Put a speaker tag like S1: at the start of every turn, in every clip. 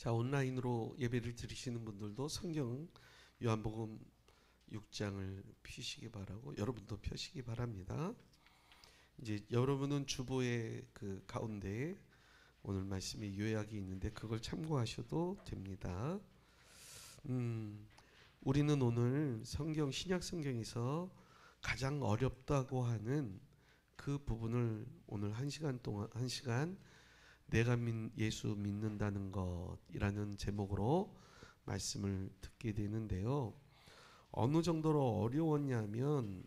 S1: 자, 온라인으로 예배를 드리시는 분들도 성경 요한복음 6장을 펴시기 바라고 여러분도 펴시기 바랍니다. 이제 여러분은 주보의 그 가운데 오늘 말씀의 요약이 있는데 그걸 참고하셔도 됩니다. 우리는 오늘 성경 신약 성경에서 가장 어렵다고 하는 그 부분을 오늘 한 시간 내가 예수 믿는다는 것이라는 제목으로 말씀을 듣게 되는데요. 어느 정도로 어려웠냐면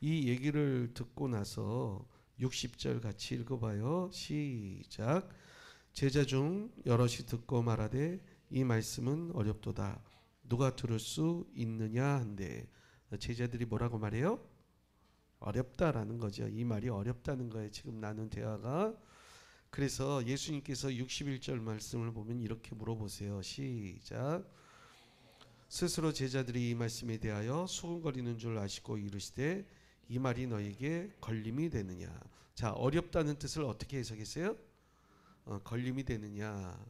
S1: 이 얘기를 듣고 나서 60절 같이 읽어봐요. 시작. 제자 중 여럿이 듣고 말하되 이 말씀은 어렵도다. 누가 들을 수 있느냐 한데 제자들이 뭐라고 말해요? 어렵다라는 거죠. 이 말이 어렵다는 거예요. 지금 나눈 대화가. 그래서 예수님께서 61절 말씀을 보면 이렇게 물어보세요. 시작. 스스로 제자들이 이 말씀에 대하여 수군거리는 줄 아시고 이르시되 이 말이 너에게 걸림이 되느냐. 자, 어렵다는 뜻을 어떻게 해석했어요? 걸림이 되느냐.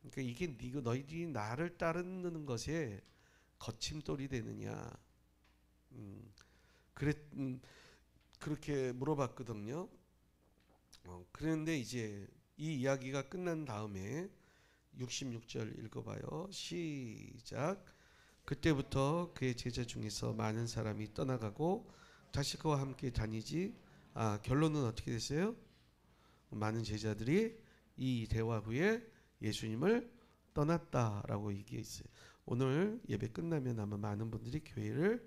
S1: 그러니까 이게 너희들이 나를 따르는 것에 거침돌이 되느냐. 그렇게 물어봤거든요. 그런데 이제 이 이야기가 끝난 다음에 66절 읽어봐요. 시작. 그때부터 그의 제자 중에서 많은 사람이 떠나가고 다시 그와 함께 다니지. 결론은 어떻게 됐어요? 많은 제자들이 이 대화 후에 예수님을 떠났다라고 얘기했어요. 오늘 예배 끝나면 아마 많은 분들이 교회를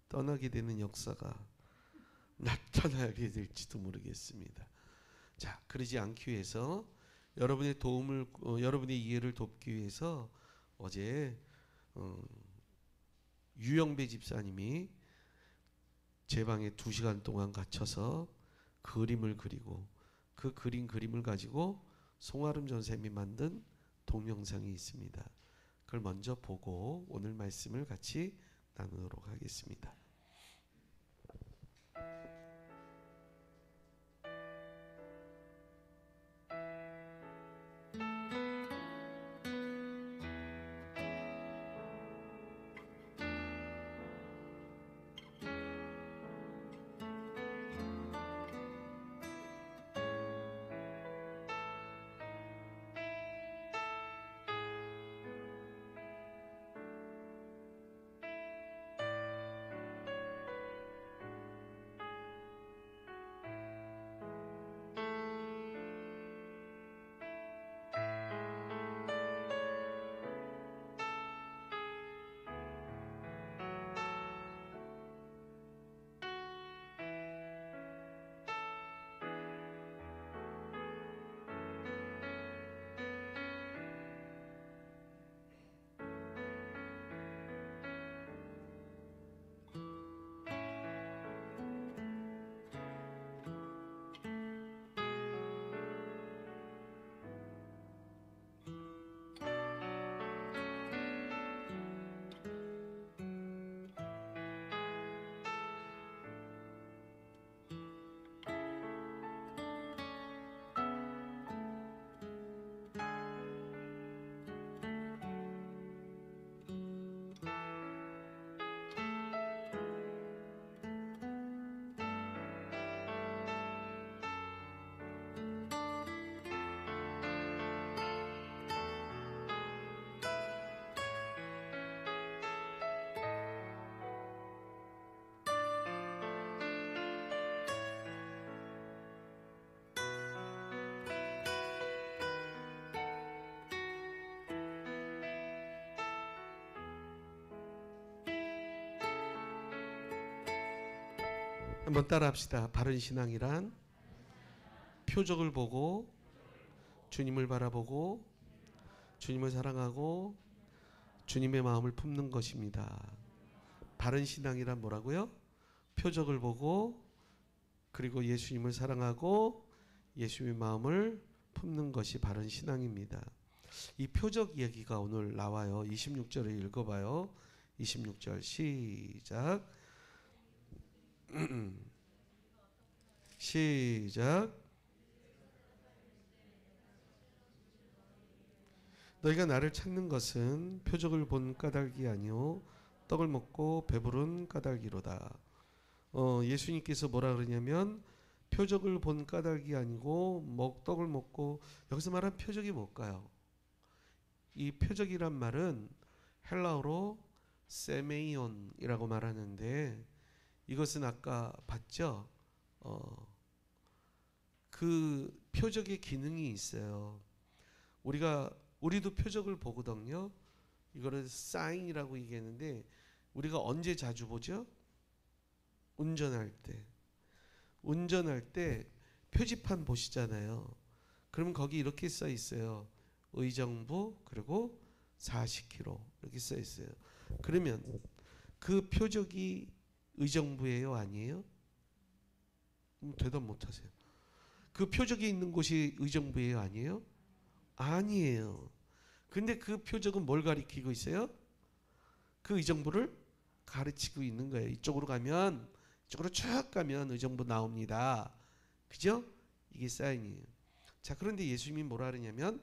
S1: 떠나게 되는 역사가 나타나게 될지도 모르겠습니다. 자, 그러지 않기 위해서 여러분의 도움을 여러분의 이해를 돕기 위해서 어제 유영배 집사님이 제 방에 2시간 동안 갇혀서 그림을 그리고 그 그림을 가지고 송아름 전쌤이 만든 동영상이 있습니다. 그걸 먼저 보고 오늘 말씀을 같이 나누도록 하겠습니다. 한번 따라합시다. 바른 신앙이란 표적을 보고 주님을 바라보고 주님을 사랑하고 주님의 마음을 품는 것입니다. 바른 신앙이란 뭐라고요? 표적을 보고 그리고 예수님을 사랑하고 예수님의 마음을 품는 것이 바른 신앙입니다. 이 표적 이야기가 오늘 나와요. 26절을 읽어봐요. 26절 시작. 시작. 너희가 나를 찾는 것은 표적을 본 까닭이 아니요 떡을 먹고 배부른 까닭이로다. 예수님께서 뭐라 그러냐면 표적을 본 까닭이 아니고 떡을 먹고, 여기서 말한 표적이 뭘까요? 이 표적이란 말은 헬라어로 세메이온이라고 말하는데, 이것은 아까 봤죠? 그 표적의 기능이 있어요. 우리도 표적을 보거든요. 이거를 사인이라고 얘기하는데, 우리가 언제 자주 보죠? 운전할 때 표지판 보시잖아요. 그러면 거기 이렇게 써 있어요. 의정부 그리고 40km 이렇게 써 있어요. 그러면 그 표적이 의정부예요, 아니에요? 대답 못 하세요. 그 표적이 있는 곳이 의정부예요, 아니에요? 아니에요. 근데 그 표적은 뭘 가리키고 있어요? 그 의정부를 가르치고 있는 거예요. 이쪽으로 쭉 가면 의정부 나옵니다. 그죠? 이게 사인이에요. 자, 그런데 예수님이 뭐라 그러냐면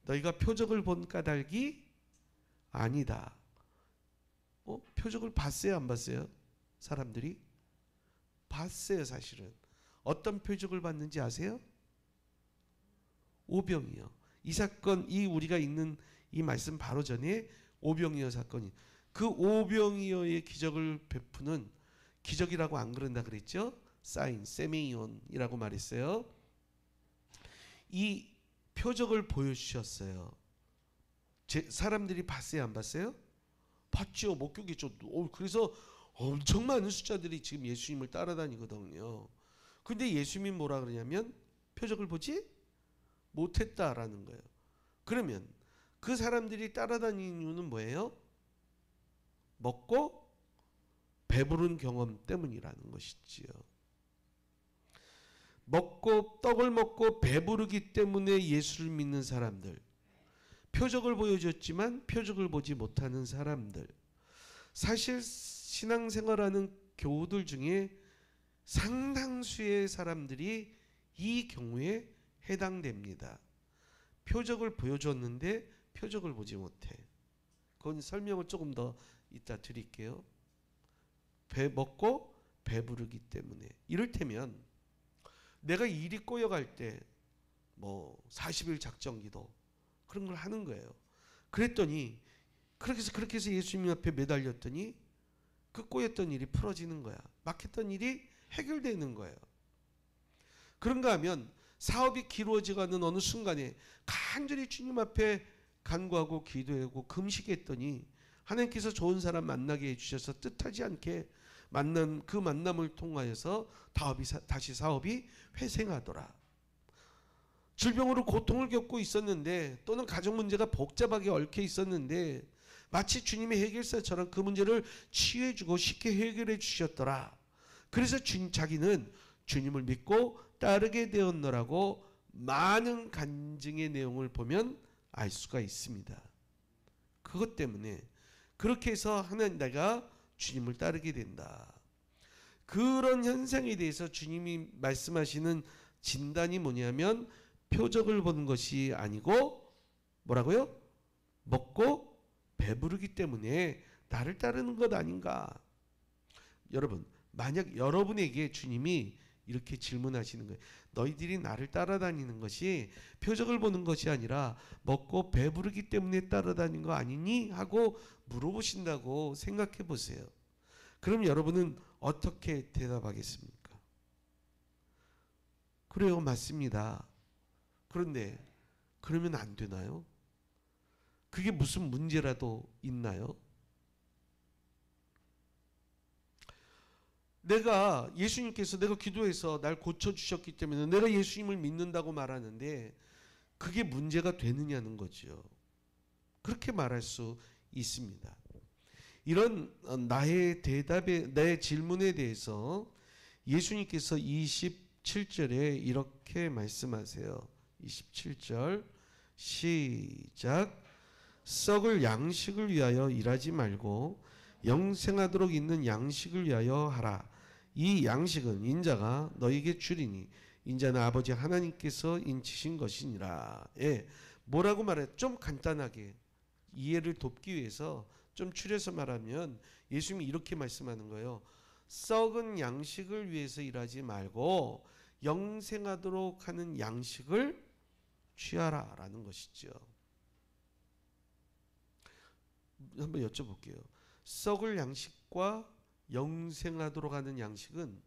S1: 너희가 표적을 본 까닭이 아니다. 표적을 봤어요, 안 봤어요? 사람들이 봤어요. 사실은 어떤 표적을 봤는지 아세요? 오병이어. 이 사건, 우리가 읽는 이 말씀 바로 전에 오병이어 사건이, 그 오병이어의 기적을 베푸는, 기적이라고 안 그런다 그랬죠? 사인, 세메이온이라고 말했어요. 이 표적을 보여주셨어요. 사람들이 봤어요, 안 봤어요? 봤죠. 목격했죠. 그래서 엄청 많은 숫자들이 지금 예수님을 따라다니거든요. 근데 예수님이 뭐라 그러냐면 표적을 보지 못했다라는 거예요. 그러면 그 사람들이 따라다니는 이유는 뭐예요? 먹고 배부른 경험 때문이라는 것이지요. 떡을 먹고 배부르기 때문에 예수를 믿는 사람들, 표적을 보여줬지만 표적을 보지 못하는 사람들, 사실 신앙생활하는 교우들 중에 상당수의 사람들이 이 경우에 해당됩니다. 표적을 보여줬는데 표적을 보지 못해. 그건 설명을 조금 더 이따 드릴게요. 먹고 배부르기 때문에. 이를테면 내가 일이 꼬여갈 때 40일 작정기도 그런 걸 하는 거예요. 그랬더니 그렇게 해서 예수님 앞에 매달렸더니 그 꼬였던 일이 풀어지는 거야. 막혔던 일이 해결되는 거예요. 그런가 하면 사업이 기루어지가는 어느 순간에 간절히 주님 앞에 간구하고 기도하고 금식했더니 하나님께서 좋은 사람 만나게 해주셔서 뜻하지 않게 만난 그 만남을 통하여서 다시 사업이 회생하더라. 질병으로 고통을 겪고 있었는데, 또는 가정 문제가 복잡하게 얽혀 있었는데 마치 주님의 해결사처럼 그 문제를 치유해주고 쉽게 해결해 주셨더라. 그래서 자기는 주님을 믿고 따르게 되었노라고 많은 간증의 내용을 보면 알 수가 있습니다. 그것 때문에 그렇게 해서 내가 주님을 따르게 된다. 그런 현상에 대해서 주님이 말씀하시는 진단이 뭐냐면 표적을 보는 것이 아니고 뭐라고요? 먹고 배부르기 때문에 나를 따르는 것 아닌가. 여러분, 만약 여러분에게 주님이 이렇게 질문하시는 거예요. 너희들이 나를 따라다니는 것이 표적을 보는 것이 아니라 먹고 배부르기 때문에 따라다니는 거 아니니? 하고 물어보신다고 생각해 보세요. 그럼 여러분은 어떻게 대답하겠습니까? 그래요, 맞습니다. 그런데 그러면 안 되나요? 그게 무슨 문제라도 있나요? 예수님께서 내가 기도해서 날 고쳐주셨기 때문에 내가 예수님을 믿는다고 말하는데 그게 문제가 되느냐는 거죠. 그렇게 말할 수 있습니다. 이런 나의 내 질문에 대해서 예수님께서 27절에 이렇게 말씀하세요. 27절 시작. 썩을 양식을 위하여 일하지 말고 영생하도록 있는 양식을 위하여 하라. 이 양식은 인자가 너에게 주리니 인자는 아버지 하나님께서 인치신 것이니라. 예, 뭐라고 말해? 좀 간단하게 이해를 돕기 위해서 좀 추려서 말하면 예수님이 이렇게 말씀하는 거예요. 썩은 양식을 위해서 일하지 말고 영생하도록 하는 양식을 취하라라는 것이죠. 한번 여쭤볼게요. 썩을 양식과 영생하도록 하는 양식은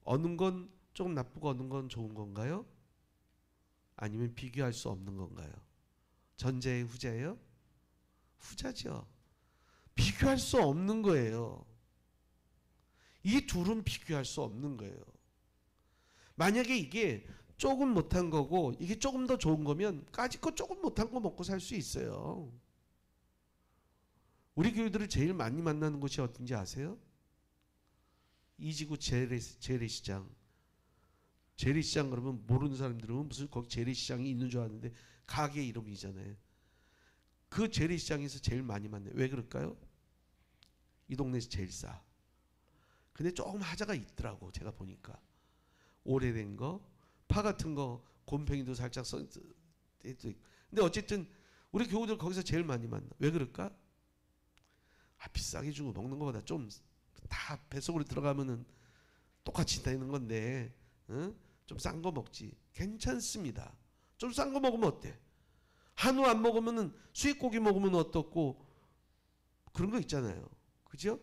S1: 어느 건 조금 나쁘고 어느 건 좋은 건가요? 아니면 비교할 수 없는 건가요? 전자예요, 후자예요? 후자죠. 비교할 수 없는 거예요. 이 둘은 비교할 수 없는 거예요. 만약에 이게 조금 못한 거고 이게 조금 더 좋은 거면 까짓 거 조금 못한 거 먹고 살 수 있어요. 우리 교회들을 제일 많이 만나는 곳이 어딘지 아세요? 이지구 재래시장. 재래시장 그러면 모르는 사람들은 무슨 거기 재래시장이 있는 줄 아는데 가게 이름이잖아요. 그 재래시장에서 제일 많이 만나요. 왜 그럴까요? 이 동네에서 제일 싸. 근데 조금 하자가 있더라고. 제가 보니까 오래된 거, 파 같은 거, 곰팡이도 살짝 써. 근데 어쨌든 우리 교우들 거기서 제일 많이 만나. 왜 그럴까? 비싸게 주고 먹는 것보다 좀 다 뱃속으로 들어가면은 똑같이 다니는 건데, 좀 싼 거 먹지. 괜찮습니다. 좀 싼 거 먹으면 어때? 한우 안 먹으면은 수입고기 먹으면 어떻고 그런 거 있잖아요. 그죠?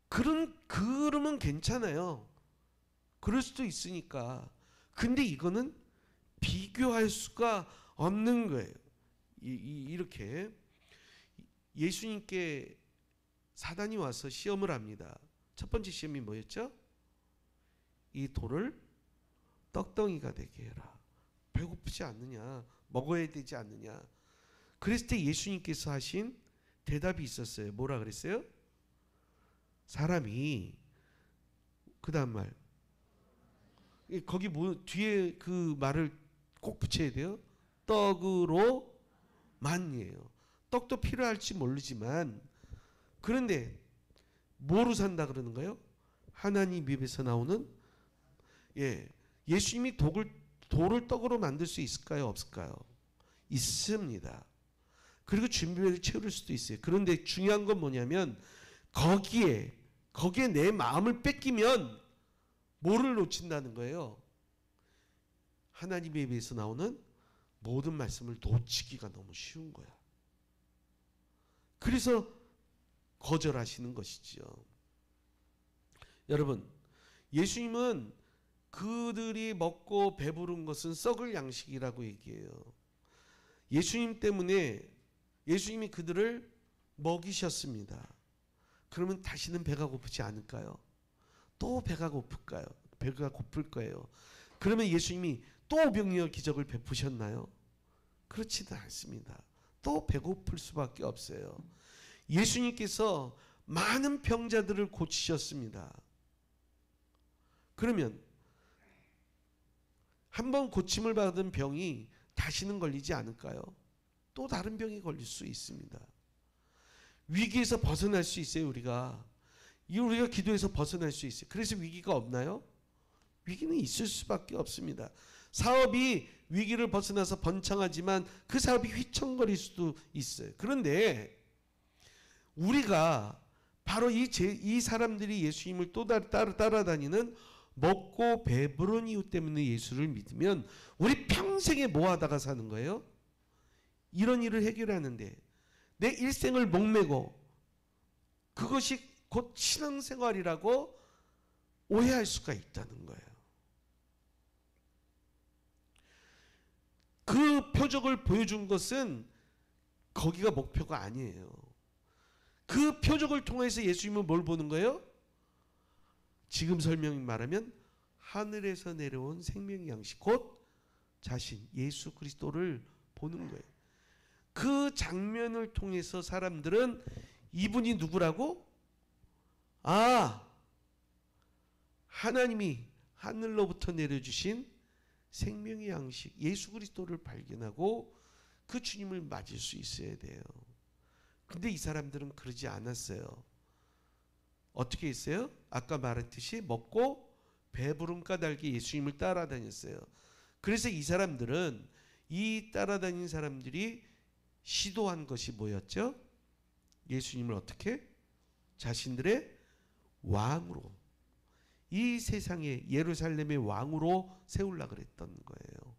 S1: 그러면 괜찮아요. 그럴 수도 있으니까. 근데 이거는 비교할 수가 없는 거예요. 이렇게 예수님께 사단이 와서 시험을 합니다. 첫 번째 시험이 뭐였죠? 이 돌을 떡덩이가 되게 해라. 배고프지 않느냐? 먹어야 되지 않느냐? 그랬을 때 예수님께서 하신 대답이 있었어요. 뭐라 그랬어요? 사람이 그 다음 말 거기 뭐 뒤에 그 말을 꼭 붙여야 돼요. 떡으로 만이에요. 떡도 필요할지 모르지만 그런데 뭐로 산다 그러는 거예요? 하나님 입에서 나오는 예수님이 돌을 떡으로 만들 수 있을까요? 없을까요? 있습니다. 그리고 준비를 채울 수도 있어요. 그런데 중요한 건 뭐냐면 거기에 내 마음을 뺏기면 뭐를 놓친다는 거예요? 하나님에 비해서 나오는 모든 말씀을 놓치기가 너무 쉬운 거야. 그래서 거절하시는 것이죠. 여러분, 예수님은 그들이 먹고 배부른 것은 썩을 양식이라고 얘기해요. 예수님 때문에 예수님이 그들을 먹이셨습니다. 그러면 다시는 배가 고프지 않을까요? 또 배가 고플까요? 배가 고플 거예요. 그러면 예수님이 또 오병이어 기적을 베푸셨나요? 그렇지는 않습니다. 또 배고플 수밖에 없어요. 예수님께서 많은 병자들을 고치셨습니다. 그러면 한번 고침을 받은 병이 다시는 걸리지 않을까요? 또 다른 병이 걸릴 수 있습니다. 위기에서 벗어날 수 있어요. 우리가 기도해서 벗어날 수 있어요. 그래서 위기가 없나요? 위기는 있을 수밖에 없습니다. 사업이 위기를 벗어나서 번창하지만 그 사업이 휘청거릴 수도 있어요. 그런데 우리가 바로 이 사람들이 예수님을 또 따라다니는 먹고 배부른 이유 때문에 예수를 믿으면 우리 평생에 뭐 하다가 사는 거예요? 이런 일을 해결하는데 내 일생을 목매고 그것이 곧 신앙생활이라고 오해할 수가 있다는 거예요. 그 표적을 보여준 것은 거기가 목표가 아니에요. 그 표적을 통해서 예수님은 뭘 보는 거예요? 지금 설명이 말하면 하늘에서 내려온 생명의 양식 곧 자신 예수 그리스도를 보는 거예요. 그 장면을 통해서 사람들은 이분이 누구라고? 하나님이 하늘로부터 내려주신 생명의 양식 예수 그리스도를 발견하고 그 주님을 맞을 수 있어야 돼요. 근데 이 사람들은 그러지 않았어요. 어떻게 했어요? 아까 말했듯이 먹고 배부름 까닭에 예수님을 따라다녔어요. 그래서 이 사람들은, 이 따라다닌 사람들이 시도한 것이 뭐였죠? 예수님을 어떻게? 자신들의 왕으로, 이 세상에 예루살렘의 왕으로 세우려고 그랬던 거예요.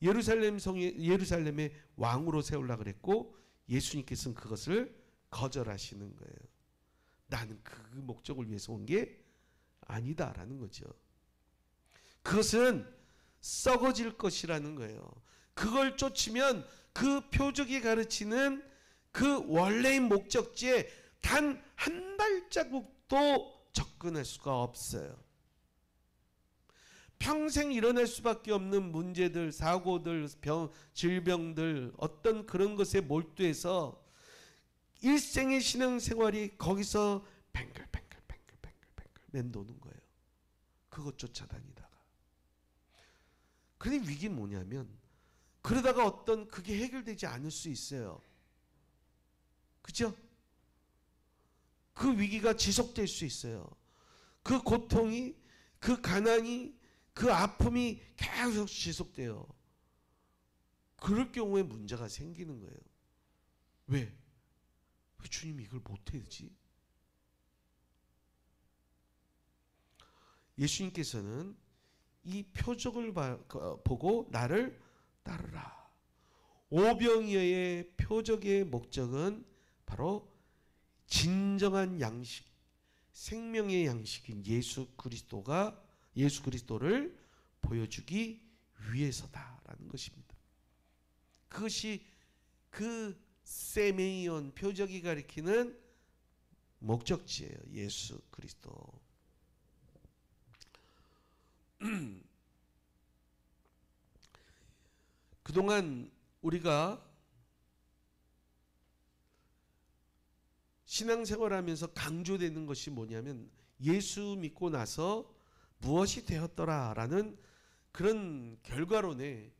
S1: 예루살렘의 왕으로 세우려고 그랬고, 예수님께서는 그것을 거절하시는 거예요. 나는 그 목적을 위해서 온 게 아니다라는 거죠. 그것은 썩어질 것이라는 거예요. 그걸 쫓으면 그 표적이 가르치는 그 원래의 목적지에 단 한 발자국도 접근할 수가 없어요. 평생 일어날 수밖에 없는 문제들, 사고들, 질병들, 어떤 그런 것에 몰두해서 일생의 신앙생활이 거기서 뱅글뱅글 맴도는 거예요. 그것 쫓아다니다가. 그런데 위기는 뭐냐면, 그러다가 어떤 그게 해결되지 않을 수 있어요. 그죠? 그 위기가 지속될 수 있어요. 그 고통이, 그 가난이, 그 아픔이 계속 지속돼요. 그럴 경우에 문제가 생기는 거예요. 왜 주님이 이걸 못해야지? 예수님께서는 이 표적을 보고 나를 따르라. 오병이어의 표적의 목적은 바로 진정한 양식, 생명의 양식인 예수 그리스도를 보여주기 위해서다라는 것입니다. 그것이 그 세메이온 표적이 가리키는 목적지예요. 예수 그리스도. 그동안 우리가 신앙생활하면서 강조되는 것이 뭐냐면, 예수 믿고 나서 무엇이 되었더라라는 그런 결과론에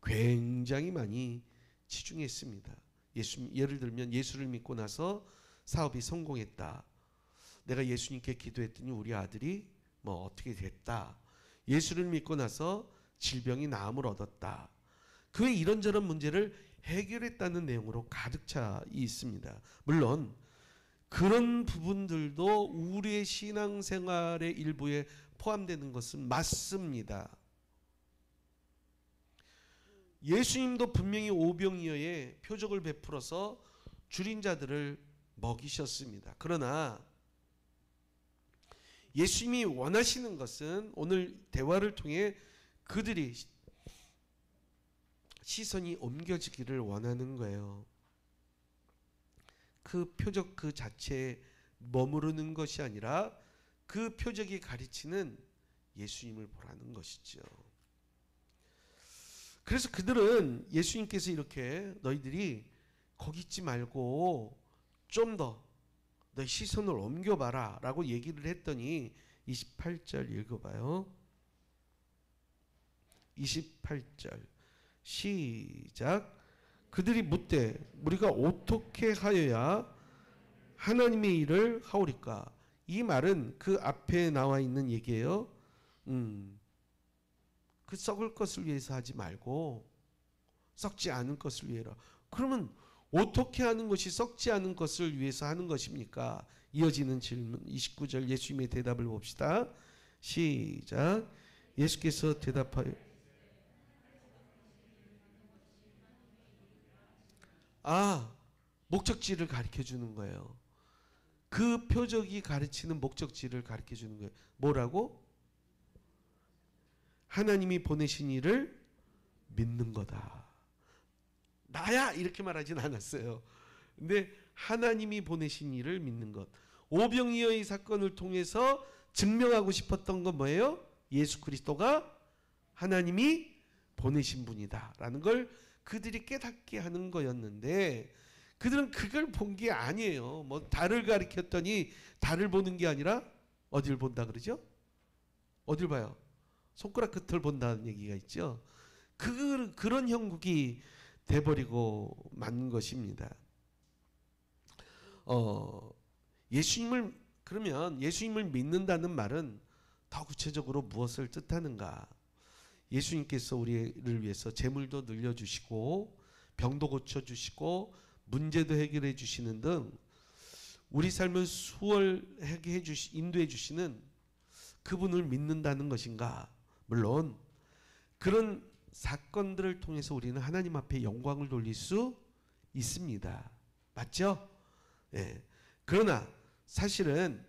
S1: 굉장히 많이 치중했습니다. 예를 들면 예수를 믿고 나서 사업이 성공했다. 내가 예수님께 기도했더니 우리 아들이 뭐 어떻게 됐다. 예수를 믿고 나서 질병이 나음을 얻었다. 그 이런저런 문제를 해결했다는 내용으로 가득 차 있습니다. 물론 그런 부분들도 우리의 신앙생활의 일부에 포함되는 것은 맞습니다. 예수님도 분명히 오병이어의 표적을 베풀어서 줄인 자들을 먹이셨습니다. 그러나 예수님이 원하시는 것은, 오늘 대화를 통해 그들이 시선이 옮겨지기를 원하는 거예요. 그 표적 그 자체에 머무르는 것이 아니라 그 표적이 가르치는 예수님을 보라는 것이죠. 그래서 그들은 예수님께서 이렇게 너희들이 거기 있지 말고 좀 더 너희 시선을 옮겨봐라 라고 얘기를 했더니 28절 읽어봐요. 28절 시작. 그들이 묻되 우리가 어떻게 하여야 하나님의 일을 하오리까? 이 말은 그 앞에 나와 있는 얘기예요. 그 썩을 것을 위해서 하지 말고 썩지 않은 것을 위해라. 그러면 어떻게 하는 것이 썩지 않은 것을 위해서 하는 것입니까? 이어지는 질문 29절 예수님의 대답을 봅시다. 시작. 예수께서 대답하여 목적지를 가르쳐 주는 거예요. 그 표적이 가르치는 목적지를 가르쳐 주는 거예요. 뭐라고? 하나님이 보내신 이를 믿는 거다. 나야 이렇게 말하진 않았어요. 근데 하나님이 보내신 이를 믿는 것. 오병이어의 사건을 통해서 증명하고 싶었던 건 뭐예요? 예수 그리스도가 하나님이 보내신 분이다 라는 걸 그들이 깨닫게 하는 거였는데, 그들은 그걸 본 게 아니에요. 뭐 달을 가리켰더니 달을 보는 게 아니라 어딜 본다 그러죠? 어딜 봐요? 손가락 끝을 본다는 얘기가 있죠. 그런 형국이 돼버리고 만 것입니다. 그러면 예수님을 믿는다는 말은 더 구체적으로 무엇을 뜻하는가? 예수님께서 우리를 위해서 재물도 늘려주시고 병도 고쳐주시고 문제도 해결해 주시는 등 우리 삶을 수월하게 인도해 주시는 그분을 믿는다는 것인가? 물론 그런 사건들을 통해서 우리는 하나님 앞에 영광을 돌릴 수 있습니다. 맞죠? 네. 그러나 사실은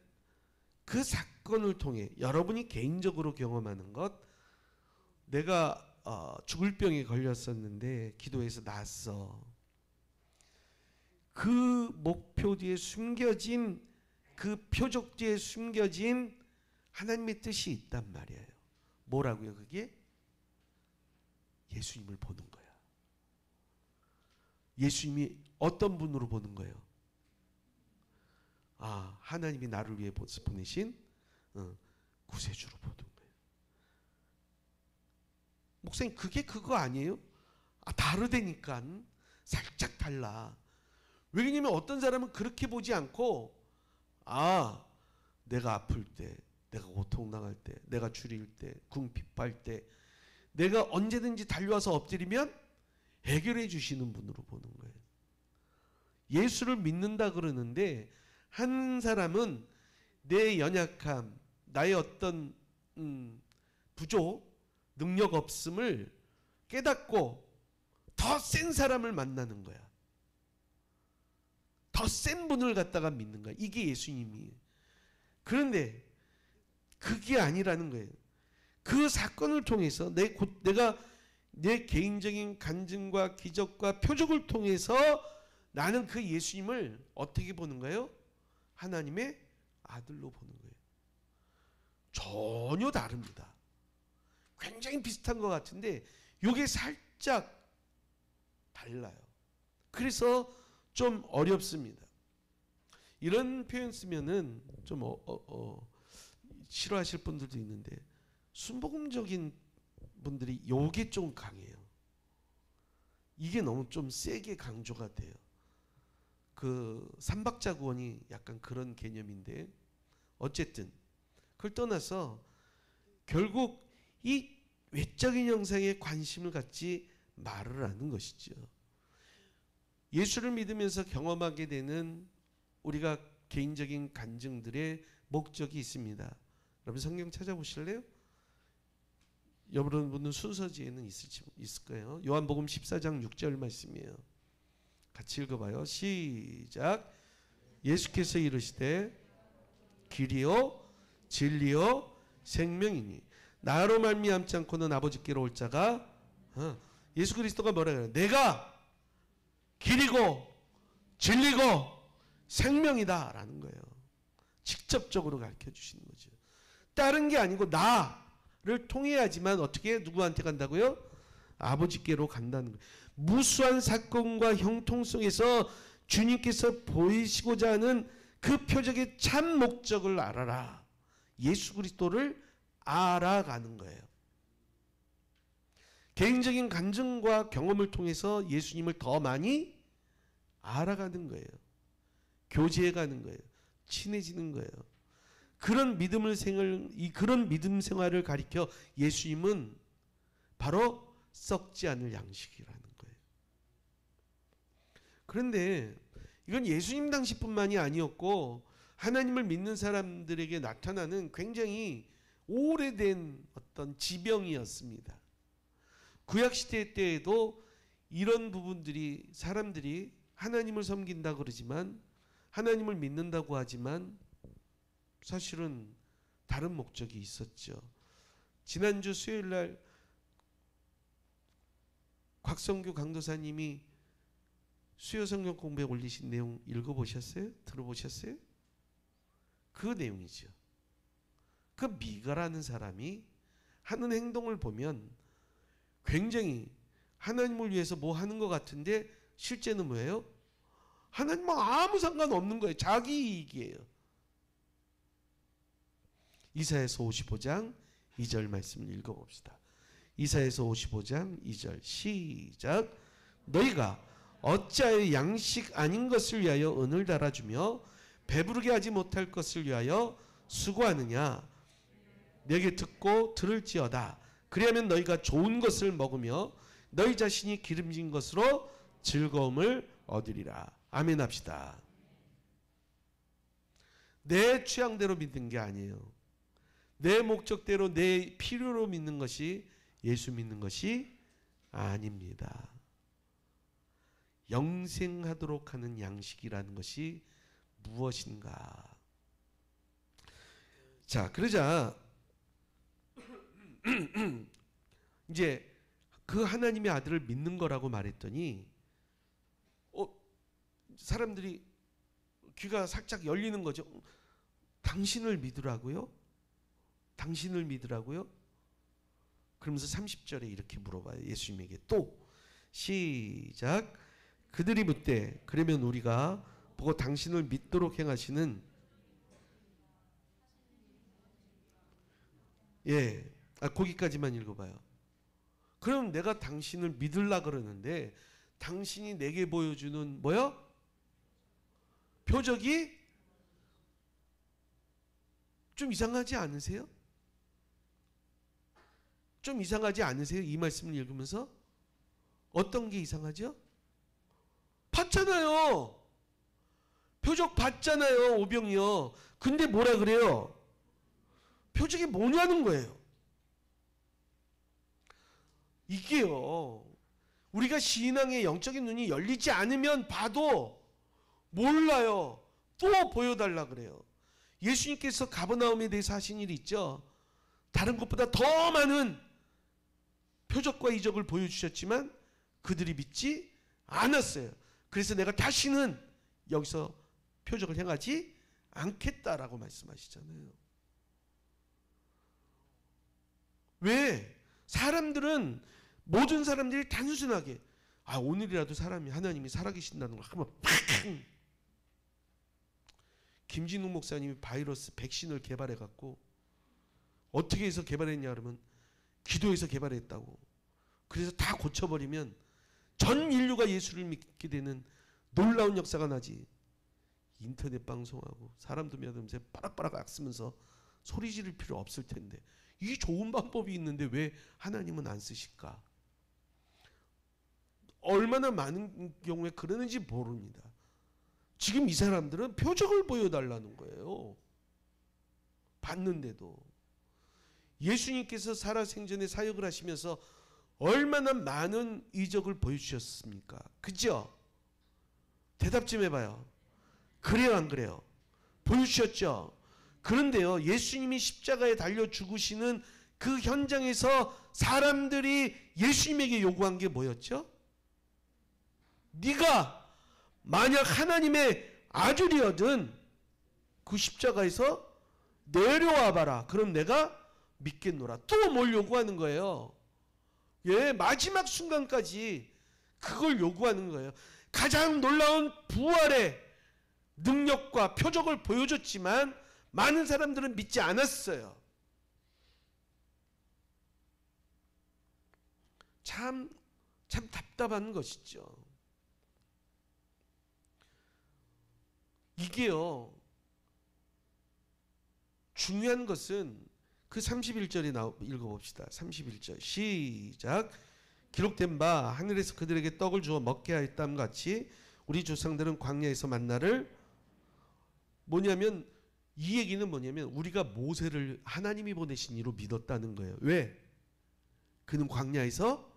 S1: 그 사건을 통해 여러분이 개인적으로 경험하는 것, 내가 죽을 병에 걸렸었는데 기도해서 나았어. 그 목표 뒤에 숨겨진, 그 표적 뒤에 숨겨진 하나님의 뜻이 있단 말이에요. 뭐라고요 그게? 예수님을 보는 거야. 예수님이 어떤 분으로 보는 거예요? 아, 하나님이 나를 위해 보내신 구세주로 보는 거예요. 목사님 그게 그거 아니에요? 아, 다르다니까. 살짝 달라. 왜냐면 어떤 사람은 그렇게 보지 않고, 아, 내가 아플 때, 내가 고통당할 때, 내가 줄일 때, 궁핍할 때 내가 언제든지 달려와서 엎드리면 해결해 주시는 분으로 보는 거예요. 예수를 믿는다 그러는데 한 사람은 내 연약함, 나의 어떤 부족, 능력 없음을 깨닫고 더 센 사람을 만나는 거야. 더 센 분을 갖다가 믿는 거야. 이게 예수님이에요. 그런데 그게 아니라는 거예요. 그 사건을 통해서 내가 내 개인적인 간증과 기적과 표적을 통해서 나는 그 예수님을 어떻게 보는 거예요? 하나님의 아들로 보는 거예요. 전혀 다릅니다. 굉장히 비슷한 것 같은데 이게 살짝 달라요. 그래서 좀 어렵습니다. 이런 표현 쓰면은 좀 싫어하실 분들도 있는데 순복음적인 분들이 요게 좀 강해요. 이게 너무 좀 세게 강조가 돼요. 그 삼박자구원이 약간 그런 개념인데 어쨌든 그걸 떠나서 결국 이 외적인 형상에 관심을 갖지 말으라는 것이죠. 예수를 믿으면서 경험하게 되는 우리가 개인적인 간증들의 목적이 있습니다. 여러분 성경 찾아보실래요? 여러분은 순서지에는 있을 거예요. 요한복음 14장 6절 말씀이에요. 같이 읽어봐요. 시작. 예수께서 이르시되 길이요 진리요 생명이니 나로 말미암지 않고는 아버지께로 올 자가 예수 그리스도가 뭐라 그래요? 내가 길이고 진리고 생명이다 라는 거예요. 직접적으로 가르쳐 주시는 거죠. 다른 게 아니고 나를 통해야지만 어떻게 누구한테 간다고요? 아버지께로 간다는 거예요. 무수한 사건과 형통성에서 주님께서 보이시고자 하는 그 표적의 참 목적을 알아라. 예수 그리스도를 알아가는 거예요. 개인적인 간증과 경험을 통해서 예수님을 더 많이 알아가는 거예요. 교제해가는 거예요. 친해지는 거예요. 그런 그런 믿음 생활을 가리켜 예수님은 바로 썩지 않을 양식이라는 거예요. 그런데 이건 예수님 당시뿐만이 아니었고 하나님을 믿는 사람들에게 나타나는 굉장히 오래된 어떤 지병이었습니다. 구약시대 때에도 이런 부분들이 사람들이 하나님을 섬긴다 그러지만 하나님을 믿는다고 하지만 사실은 다른 목적이 있었죠. 지난주 수요일날 곽성규 강도사님이 수요 성경 공부에 올리신 내용 읽어보셨어요? 들어보셨어요? 그 내용이죠. 그 미가라는 사람이 하는 행동을 보면 굉장히 하나님을 위해서 뭐 하는 것 같은데 실제는 뭐예요? 하나님과 아무 상관없는 거예요. 자기 이익이에요. 이사야서 55장 2절 말씀을 읽어봅시다. 이사야서 55장 2절 시작. 너희가 어찌하여 양식 아닌 것을 위하여 은을 달아주며 배부르게 하지 못할 것을 위하여 수고하느냐? 내게 듣고 들을지어다. 그리하면 너희가 좋은 것을 먹으며 너희 자신이 기름진 것으로 즐거움을 얻으리라. 아멘 합시다. 내 취향대로 믿는 게 아니에요. 내 목적대로 내 필요로 믿는 것이 예수 믿는 것이 아닙니다. 영생하도록 하는 양식이라는 것이 무엇인가? 자, 그러자 이제 그 하나님의 아들을 믿는 거라고 말했더니 사람들이 귀가 살짝 열리는 거죠. 당신을 믿으라고요? 당신을 믿으라고요? 그러면서 30절에 이렇게 물어봐요. 예수님에게 또 시작. 그들이 묻되 그러면 우리가 보고 당신을 믿도록 행하시는 거기까지만 읽어봐요. 그럼 내가 당신을 믿으려 그러는데 당신이 내게 보여주는 뭐요? 표적이 좀 이상하지 않으세요? 좀 이상하지 않으세요? 이 말씀을 읽으면서 어떤 게 이상하죠? 봤잖아요. 표적 봤잖아요. 오병이요. 근데 뭐라 그래요? 표적이 뭐냐는 거예요. 이게요. 우리가 신앙의 영적인 눈이 열리지 않으면 봐도 몰라요. 또 보여달라 그래요. 예수님께서 가버나움에 대해서 하신 일이 있죠. 다른 것보다 더 많은 표적과 이적을 보여주셨지만 그들이 믿지 않았어요. 그래서 내가 다시는 여기서 표적을 행하지 않겠다라고 말씀하시잖아요. 왜? 사람들은 모든 사람들이 단순하게 오늘이라도 하나님이 살아계신다는 걸 한번 팍! 김진욱 목사님이 바이러스 백신을 개발해갖고 어떻게 해서 개발했냐 그러면 기도해서 개발했다고. 그래서 다 고쳐버리면 전 인류가 예수를 믿게 되는 놀라운 역사가 나지. 인터넷 방송하고 사람도 몇몇에 빠락빠락 악 쓰면서 소리 지를 필요 없을 텐데 이 좋은 방법이 있는데 왜 하나님은 안 쓰실까? 얼마나 많은 경우에 그러는지 모릅니다. 지금 이 사람들은 표적을 보여달라는 거예요. 봤는데도. 예수님께서 살아생전에 사역을 하시면서 얼마나 많은 이적을 보여주셨습니까? 그죠? 대답 좀 해봐요. 그래요, 안 그래요? 보여주셨죠? 그런데요, 예수님이 십자가에 달려 죽으시는 그 현장에서 사람들이 예수님에게 요구한 게 뭐였죠? 네가 만약 하나님의 아들이거든 그 십자가에서 내려와 봐라. 그럼 내가 믿겠노라. 또 뭘 요구하는 거예요? 마지막 순간까지 그걸 요구하는 거예요. 가장 놀라운 부활의 능력과 표적을 보여줬지만 많은 사람들은 믿지 않았어요. 참 답답한 것이죠. 이게요. 중요한 것은 그 31절에 읽어봅시다. 31절 시작. 기록된 바 하늘에서 그들에게 떡을 주어 먹게 하였다함 같이 우리 조상들은 광야에서 만나를 뭐냐면 이 얘기는 뭐냐면 우리가 모세를 하나님이 보내신 이로 믿었다는 거예요. 왜? 그는 광야에서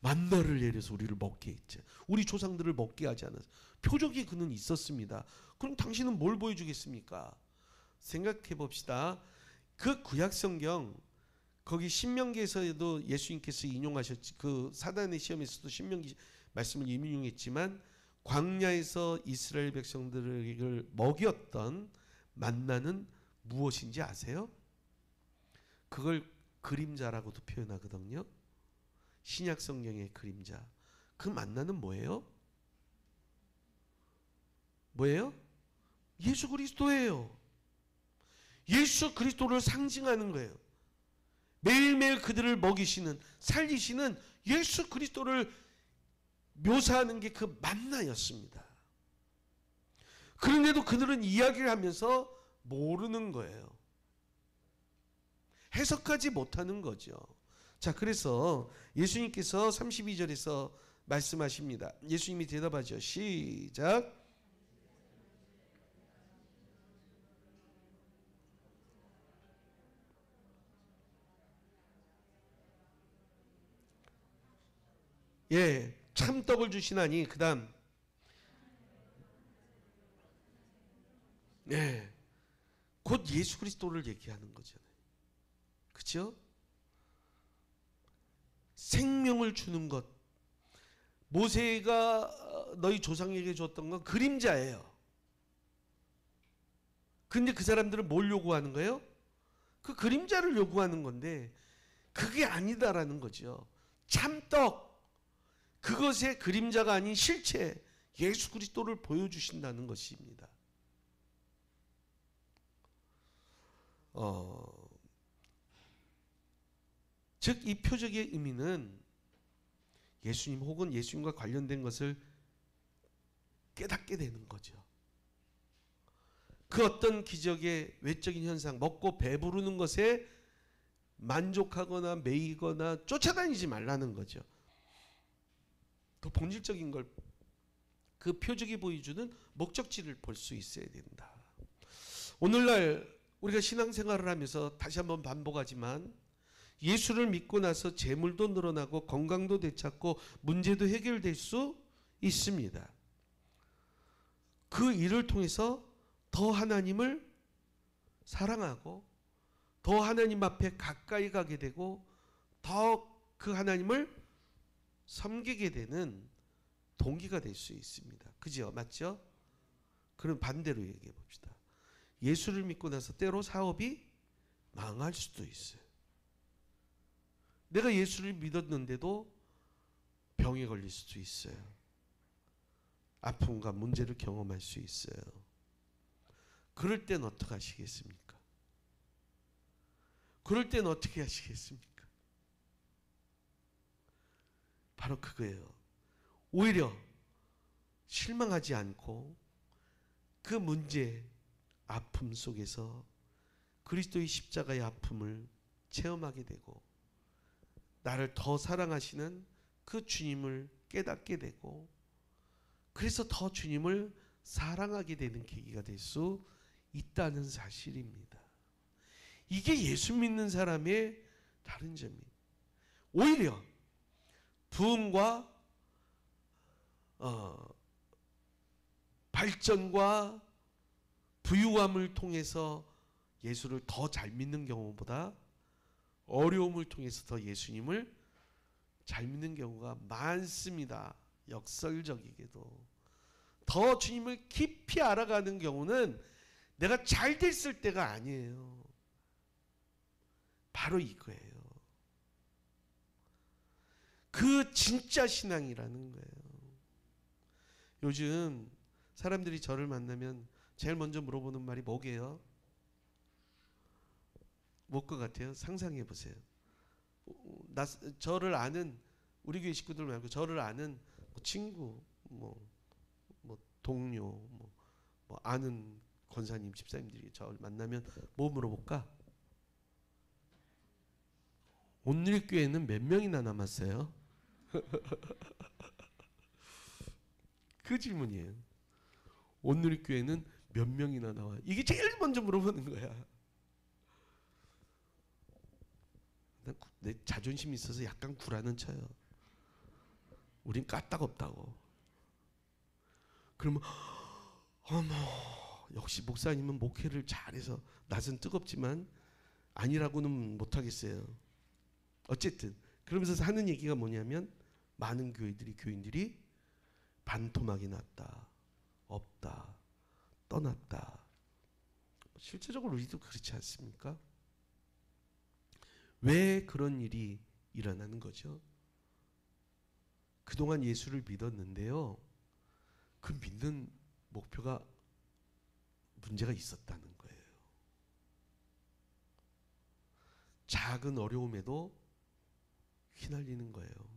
S1: 만나를 내려서 우리를 먹게 했죠. 우리 조상들을 먹게 하지 않았어요. 표적이 그는 있었습니다. 그럼 당신은 뭘 보여주겠습니까? 생각해 봅시다. 그 구약성경 거기 신명기에서도 예수님께서 인용하셨지. 그 사단의 시험에서도 신명기 말씀을 인용했지만 광야에서 이스라엘 백성들을 먹였던 만나는 무엇인지 아세요? 그걸 그림자라고도 표현하거든요. 신약 성경의 그림자. 그 만나는 뭐예요? 뭐예요? 예수 그리스도예요. 예수 그리스도를 상징하는 거예요. 매일매일 그들을 먹이시는 살리시는 예수 그리스도를 묘사하는 게 그 만나였습니다. 그런데도 그들은 이야기를 하면서 모르는 거예요. 해석하지 못하는 거죠. 자, 그래서 예수님께서 32절에서 말씀하십니다. 예수님이 대답하죠. 시작. 예, 참떡을 주시나니 그다음 네, 곧 예수 그리스도를 얘기하는 거잖아요. 그렇죠? 생명을 주는 것. 모세가 너희 조상에게 줬던 건 그림자예요. 근데 그 사람들은 뭘 요구하는 거예요? 그 그림자를 요구하는 건데 그게 아니다라는 거죠. 참떡. 그것의 그림자가 아닌 실체 예수 그리스도를 보여주신다는 것입니다. 즉 이 표적의 의미는 예수님 혹은 예수님과 관련된 것을 깨닫게 되는 거죠. 그 어떤 기적의 외적인 현상, 먹고 배부르는 것에 만족하거나 매이거나 쫓아다니지 말라는 거죠. 더 본질적인 걸, 그 표적이 보여주는 목적지를 볼 수 있어야 된다. 오늘날 우리가 신앙생활을 하면서 다시 한번 반복하지만 예수를 믿고 나서 재물도 늘어나고 건강도 되찾고 문제도 해결될 수 있습니다. 그 일을 통해서 더 하나님을 사랑하고 더 하나님 앞에 가까이 가게 되고 더 그 하나님을 섬기게 되는 동기가 될 수 있습니다. 그죠? 맞죠? 그럼 반대로 얘기해 봅시다. 예수를 믿고 나서 때로 사업이 망할 수도 있어요. 내가 예수를 믿었는데도 병에 걸릴 수도 있어요. 아픔과 문제를 경험할 수 있어요. 그럴 땐 어떻게 하시겠습니까? 그럴 땐 어떻게 하시겠습니까? 바로 그거예요. 오히려 실망하지 않고 그 문제, 아픔 속에서 그리스도의 십자가의 아픔을 체험하게 되고 나를 더 사랑하시는 그 주님을 깨닫게 되고 그래서 더 주님을 사랑하게 되는 계기가 될 수 있다는 사실입니다. 이게 예수 믿는 사람의 다른 점이에요. 오히려 부흥과 발전과 부유함을 통해서 예수를 더 잘 믿는 경우보다 어려움을 통해서 더 예수님을 잘 믿는 경우가 많습니다. 역설적이게도. 더 주님을 깊이 알아가는 경우는 내가 잘 됐을 때가 아니에요. 바로 이거예요. 그 진짜 신앙이라는 거예요. 요즘 사람들이 저를 만나면 제일 먼저 물어보는 말이 뭐게요? 뭘 것 같아요? 상상해 보세요. 저를 아는 우리 교회 식구들 말고 저를 아는 친구, 동료, 아는 권사님, 집사님들이 저를 만나면 뭐 물어볼까? 온누리교회는 몇 명이나 남았어요? 그 질문이에요. 온누리교회는 몇 명이나 나와요? 이게 제일 먼저 물어보는 거야. 내 자존심이 있어서 약간 구라는 쳐요. 우린 까딱없다고. 그러면 어머 역시 목사님은 목회를 잘해서 낯은 뜨겁지만 아니라고는 못하겠어요. 어쨌든 그러면서 하는 얘기가 뭐냐면 많은 교인들이 반토막이 났다, 없다, 떠났다. 실제적으로 우리도 그렇지 않습니까? 왜 그런 일이 일어나는 거죠? 그동안 예수를 믿었는데요. 그 믿는 목표가 문제가 있었다는 거예요. 작은 어려움에도 휘날리는 거예요.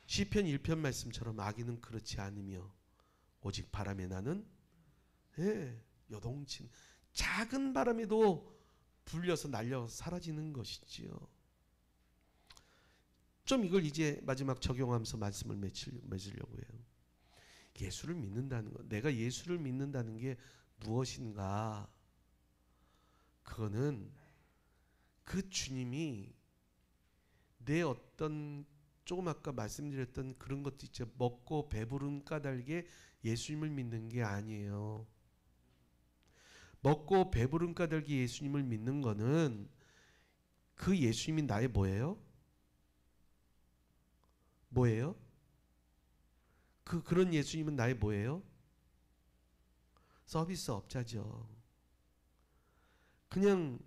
S1: 시편 1편 말씀처럼 악인은 그렇지 않으며 오직 바람에 나는 예, 요동친 작은 바람에도 불려서 날려 사라지는 것이지요. 좀 이걸 이제 마지막 적용하면서 말씀을 맺으려고 해요. 예수를 믿는다는 것, 내가 예수를 믿는다는 게 무엇인가? 그거는 그 주님이 내 어떤 조금 아까 말씀드렸던 그런 것도 있죠. 먹고 배부른 까닭에 예수님을 믿는 게 아니에요. 먹고 배부른 까닭에 예수님을 믿는 거는 그 예수님이 나의 뭐예요? 뭐예요? 그런 예수님은 나의 뭐예요? 서비스업자죠. 그냥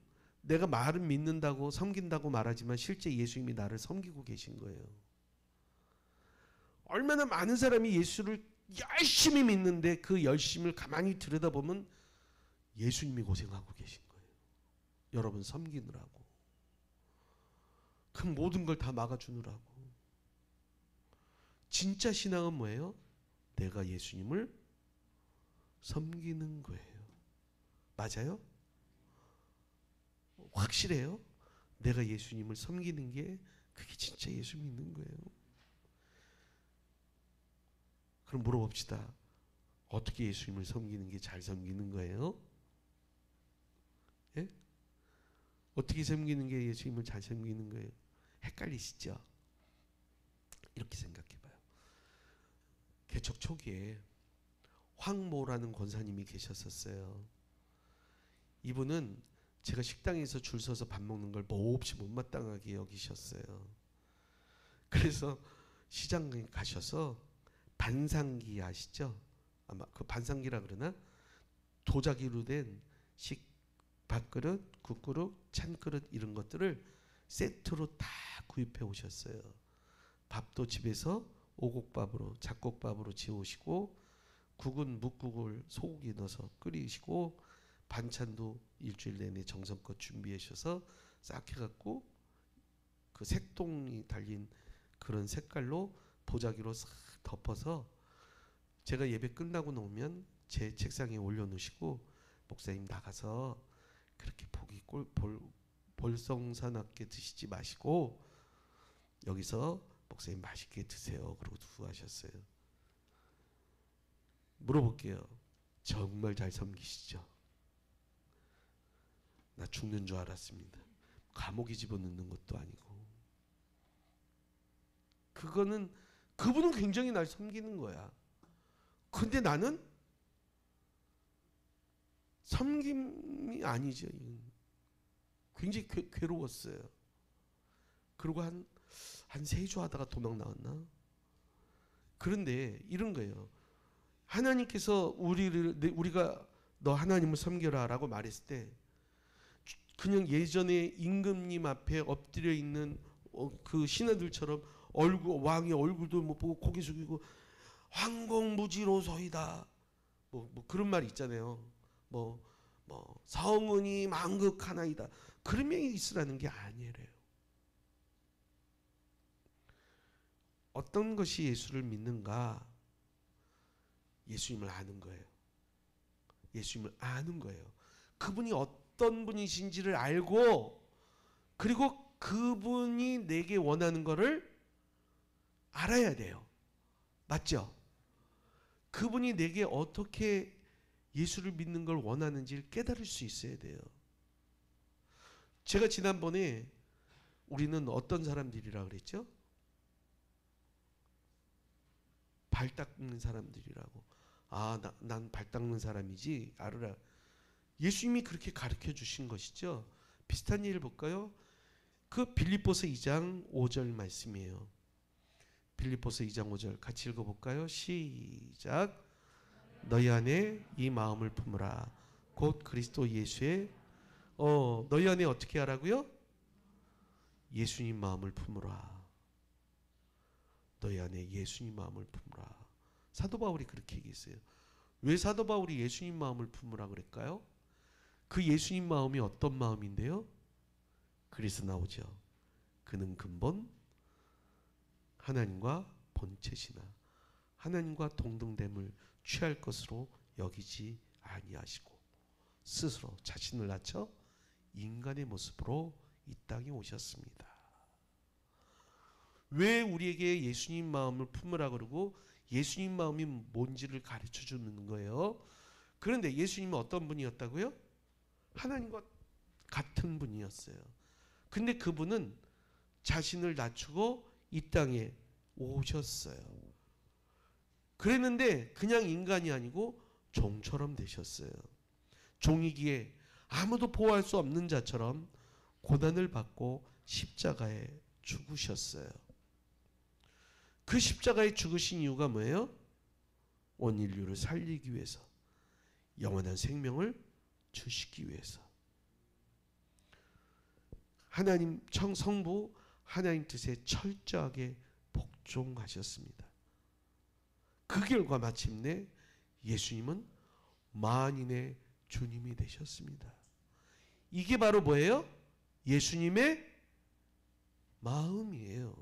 S1: 내가 말은 믿는다고 섬긴다고 말하지만 실제 예수님이 나를 섬기고 계신 거예요. 얼마나 많은 사람이 예수를 열심히 믿는데 그 열심을 가만히 들여다보면 예수님이 고생하고 계신 거예요. 여러분 섬기느라고. 그 모든 걸 다 막아주느라고. 진짜 신앙은 뭐예요? 내가 예수님을 섬기는 거예요. 맞아요? 확실해요? 내가 예수님을 섬기는 게 그게 진짜 예수 믿는 거예요. 그럼 물어봅시다. 어떻게 예수님을 섬기는 게 잘 섬기는 거예요? 예? 어떻게 섬기는 게 예수님을 잘 섬기는 거예요? 헷갈리시죠? 이렇게 생각해봐요. 개척 초기에 황모라는 권사님이 계셨었어요. 이분은 제가 식당에서 줄 서서 밥 먹는 걸 몹시 못마땅하게 여기셨어요. 그래서 시장에 가셔서 반상기 아시죠? 아마 그 반상기라 그러나? 도자기로 된 밥그릇, 국그릇, 찬그릇 이런 것들을 세트로 다 구입해 오셨어요. 밥도 집에서 오곡밥으로 잡곡밥으로 지으시고 국은 묵국을 소고기 넣어서 끓이시고 반찬도 일주일 내내 정성껏 준비해 주셔서 싹 해갖고 그 색동이 달린 그런 색깔로 보자기로 싹 덮어서 제가 예배 끝나고 나오면 제 책상에 올려놓으시고 목사님 나가서 그렇게 보기 볼성사납게 드시지 마시고 여기서 목사님 맛있게 드세요. 그러고 수고하셨어요. 물어볼게요. 정말 잘 섬기시죠? 나 죽는 줄 알았습니다. 감옥에 집어넣는 것도 아니고. 그분은 굉장히 날 섬기는 거야. 근데 나는 섬김이 아니죠. 굉장히 괴로웠어요. 그리고 한 3주 하다가 도망 나왔나? 그런데 이런 거예요. 하나님께서 우리가 너 하나님을 섬겨라 라고 말했을 때 그냥 예전에 임금님 앞에 엎드려 있는 그 신하들처럼 왕의 얼굴도 못 보고 고개 숙이고 황공무지로소이다 뭐 그런 말 있잖아요. 뭐 성은이 만극하나이다 그런 명이 있으라는 게 아니래요. 어떤 것이 예수를 믿는가? 예수님을 아는 거예요. 예수님을 아는 거예요. 그분이 어떤 분이신지를 알고 그리고 그분이 내게 원하는 거를 알아야 돼요. 맞죠? 그분이 내게 어떻게 예수를 믿는 걸 원하는지를 깨달을 수 있어야 돼요. 제가 지난번에 우리는 어떤 사람들이라 그랬죠? 발 닦는 사람들이라고. 난 발 닦는 사람이지 알으라. 예수님이 그렇게 가르쳐 주신 것이죠. 비슷한 예를 볼까요? 그 빌립보서 2장 5절 말씀이에요. 빌립보서 2장 5절 같이 읽어볼까요? 시작. 너희 안에 이 마음을 품으라. 곧 그리스도 예수의 너희 안에 어떻게 하라고요? 예수님 마음을 품으라. 너희 안에 예수님 마음을 품으라. 사도 바울이 그렇게 얘기했어요. 왜 사도 바울이 예수님 마음을 품으라 그랬까요? 그 예수님 마음이 어떤 마음인데요? 그래서 나오죠. 그는 근본 하나님과 본체시나 하나님과 동등됨을 취할 것으로 여기지 아니하시고 스스로 자신을 낮춰 인간의 모습으로 이 땅에 오셨습니다. 왜 우리에게 예수님 마음을 품으라 그러고 예수님 마음이 뭔지를 가르쳐 주는 거예요. 그런데 예수님은 어떤 분이었다고요? 하나님과 같은 분이었어요. 근데 그분은 자신을 낮추고 이 땅에 오셨어요. 그랬는데 그냥 인간이 아니고 종처럼 되셨어요. 종이기에 아무도 보호할 수 없는 자처럼 고난을 받고 십자가에 죽으셨어요. 그 십자가에 죽으신 이유가 뭐예요? 온 인류를 살리기 위해서, 영원한 생명을 주시기 위해서. 하나님 성부 하나님 뜻에 철저하게 복종하셨습니다. 그 결과 마침내 예수님은 만인의 주님이 되셨습니다. 이게 바로 뭐예요? 예수님의 마음이에요.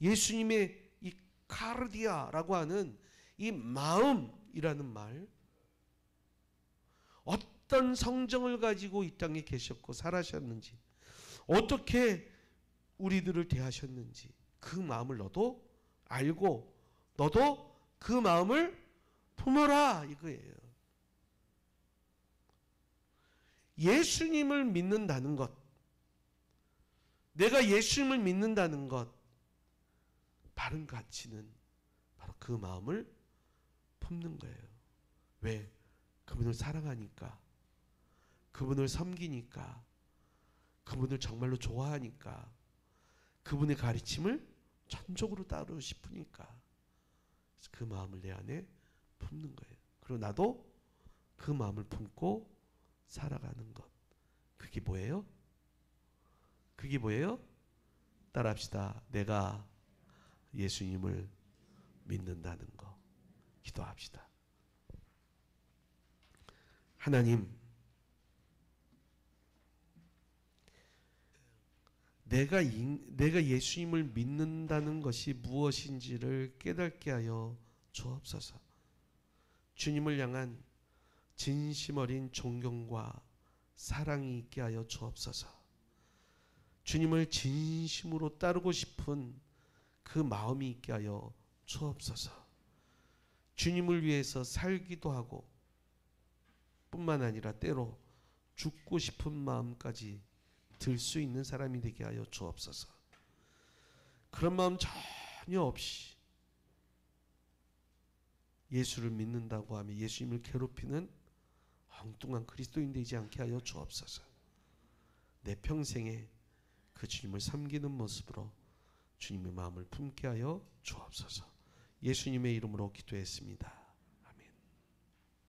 S1: 예수님의 이 카르디아라고 하는 이 마음이라는 말, 어떤 성정을 가지고 이 땅에 계셨고 살아셨는지, 어떻게 우리들을 대하셨는지 그 마음을 너도 알고 너도 그 마음을 품어라 이거예요. 예수님을 믿는다는 것, 내가 예수님을 믿는다는 것, 바른 가치는 바로 그 마음을 품는 거예요. 왜? 그분을 사랑하니까, 그분을 섬기니까, 그분을 정말로 좋아하니까, 그분의 가르침을 전적으로 따르고 싶으니까 그 마음을 내 안에 품는 거예요. 그리고 나도 그 마음을 품고 살아가는 것. 그게 뭐예요? 그게 뭐예요? 따라합시다. 내가 예수님을 믿는다는 거. 기도합시다. 하나님, 내가 예수님을 믿는다는 것이 무엇인지를 깨닫게 하여 주옵소서. 주님을 향한 진심 어린 존경과 사랑이 있게 하여 주옵소서. 주님을 진심으로 따르고 싶은 그 마음이 있게 하여 주옵소서. 주님을 위해서 살기도 하고 뿐만 아니라 때로 죽고 싶은 마음까지 들 수 있는 사람이 되게 하여 주옵소서. 그런 마음 전혀 없이 예수를 믿는다고 하며 예수님을 괴롭히는 엉뚱한 그리스도인 되지 않게 하여 주옵소서. 내 평생에 그 주님을 섬기는 모습으로 주님의 마음을 품게 하여 주옵소서. 예수님의 이름으로 기도했습니다.